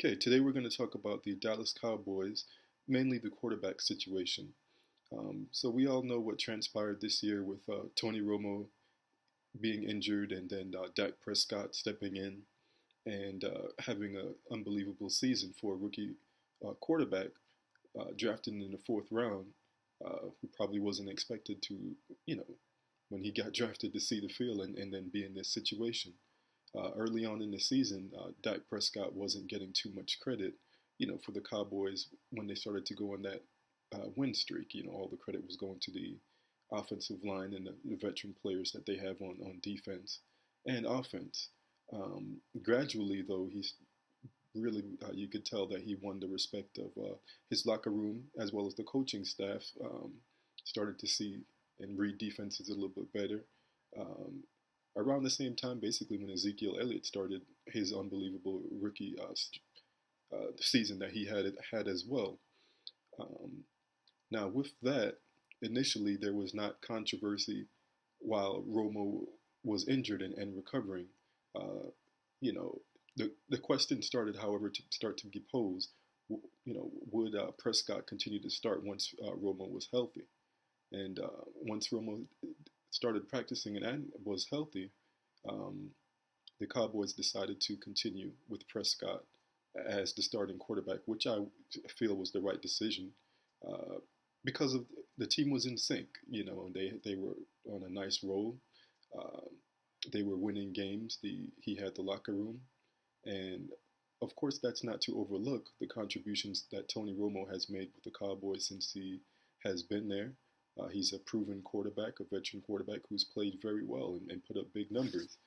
Okay, today we're going to talk about the Dallas Cowboys, mainly the quarterback situation. So we all know what transpired this year with Tony Romo being injured and then Dak Prescott stepping in and having an unbelievable season for a rookie quarterback drafted in the fourth round, who probably wasn't expected to, you know, when he got drafted to see the field and then be in this situation. Early on in the season, Dak Prescott wasn't getting too much credit, for the Cowboys when they started to go on that win streak. All the credit was going to the offensive line and the veteran players that they have on defense and offense. Gradually, though, he's really you could tell that he won the respect of his locker room as well as the coaching staff. Started to see and read defenses a little bit better. Um, Around the same time, basically, when Ezekiel Elliott started his unbelievable rookie season that he had as well. Um, Now, with that, initially there was not controversy while Romo was injured and recovering. Uh, you know, the question started, however, to start to be posed. Would Prescott continue to start once Romo was healthy? And once Romo started practicing and was healthy, um, the Cowboys decided to continue with Prescott as the starting quarterback, which I feel was the right decision uh, because of the team was in sync. They were on a nice roll. Um, they were winning games. He had the locker room, and of course, that's not to overlook the contributions that Tony Romo has made with the Cowboys since he has been there. He's a proven quarterback, a veteran quarterback who's played very well and put up big numbers.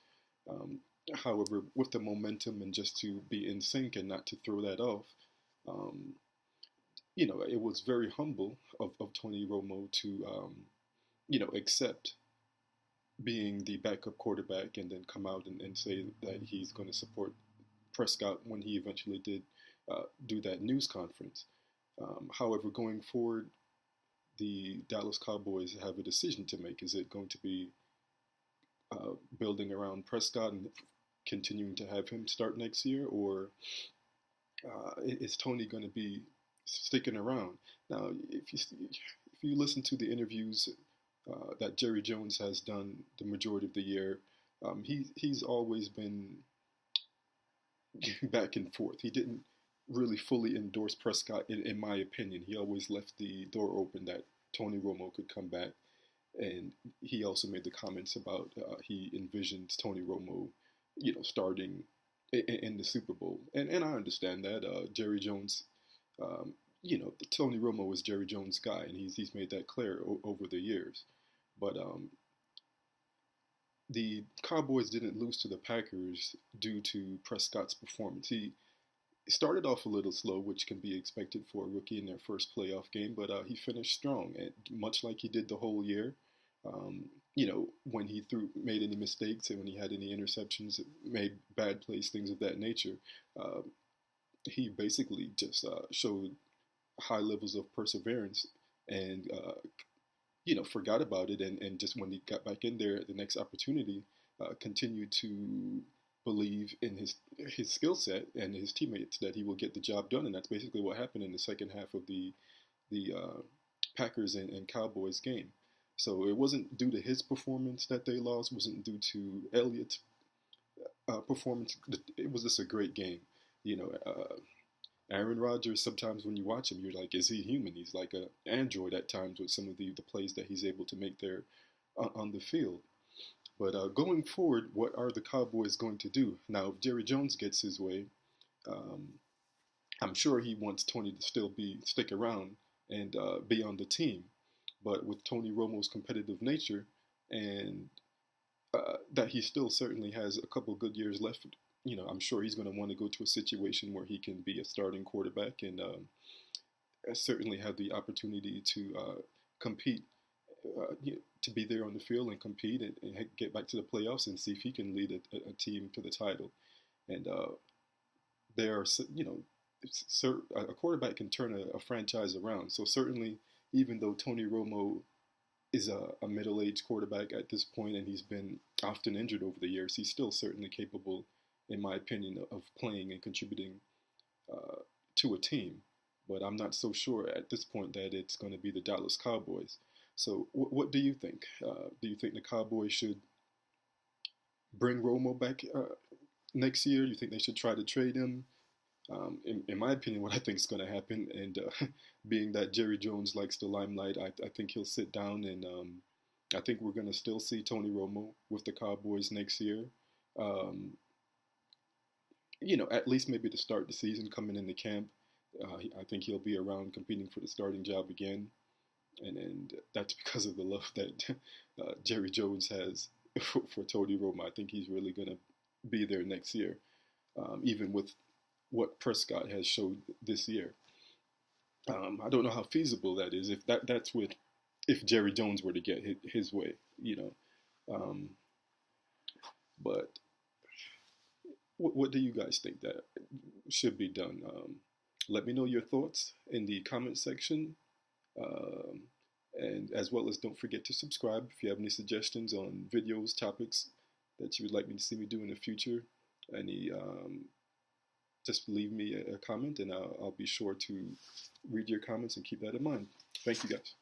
Um, However, with the momentum and just to be in sync and not to throw that off, um, it was very humble of Tony Romo to, accept being the backup quarterback and then come out and say that he's going to support Prescott when he eventually did do that news conference. However, going forward, the Dallas Cowboys have a decision to make. Is it going to be building around Prescott and continuing to have him start next year, or is Tony going to be sticking around? Now, if you listen to the interviews that Jerry Jones has done the majority of the year, he's always been back and forth. He didn't really fully endorse Prescott, in my opinion. He always left the door open that Tony Romo could come back, and he also made the comments about he envisions Tony Romo, starting in the Super Bowl, and I understand that Jerry Jones, um, Tony Romo was Jerry Jones' guy, and he's made that clear over the years, but the Cowboys didn't lose to the Packers due to Prescott's performance. He started off a little slow, which can be expected for a rookie in their first playoff game, but he finished strong, and much like he did the whole year. Um, when he made any mistakes and when he had any interceptions, made bad plays, things of that nature, uh, he basically just showed high levels of perseverance and forgot about it, and just when he got back in there the next opportunity, continued to believe in his skill set and his teammates that he will get the job done, and that's basically what happened in the second half of the Packers and Cowboys game. So it wasn't due to his performance that they lost. It wasn't due to Elliott's performance. It was just a great game. Aaron Rodgers, sometimes when you watch him, you're like, is he human? He's like an android at times with some of the plays that he's able to make there on the field. But going forward, what are the Cowboys going to do? Now, if Jerry Jones gets his way, um, I'm sure he wants Tony to stick around and be on the team. But with Tony Romo's competitive nature and that he still certainly has a couple good years left, I'm sure he's going to want to go to a situation where he can be a starting quarterback and certainly have the opportunity to compete, to be there on the field and compete and get back to the playoffs and see if he can lead a team to the title. And there are, a quarterback can turn a franchise around. So certainly, even though Tony Romo is a middle-aged quarterback at this point and he's been often injured over the years, he's still certainly capable, in my opinion, of playing and contributing to a team, but I'm not so sure at this point that it's going to be the Dallas Cowboys. So, what do you think? Do you think the Cowboys should bring Romo back next year? You think they should try to trade him? In my opinion, what I think is going to happen, and being that Jerry Jones likes the limelight, I think he'll sit down and I think we're going to still see Tony Romo with the Cowboys next year. Um, at least maybe to start the season, coming into camp. I think he'll be around competing for the starting job again, and that's because of the love that Jerry Jones has for Tony Romo. I think he's really going to be there next year, even with what Prescott has showed this year. I don't know how feasible that is. If that's with if Jerry Jones were to get his way, Um, but what do you guys think that should be done? Let me know your thoughts in the comment section. Um, and as well as don't forget to subscribe if you have any suggestions on videos, topics that you would like me to see me do in the future. Any, just leave me a comment and I'll be sure to read your comments and keep that in mind. Thank you guys.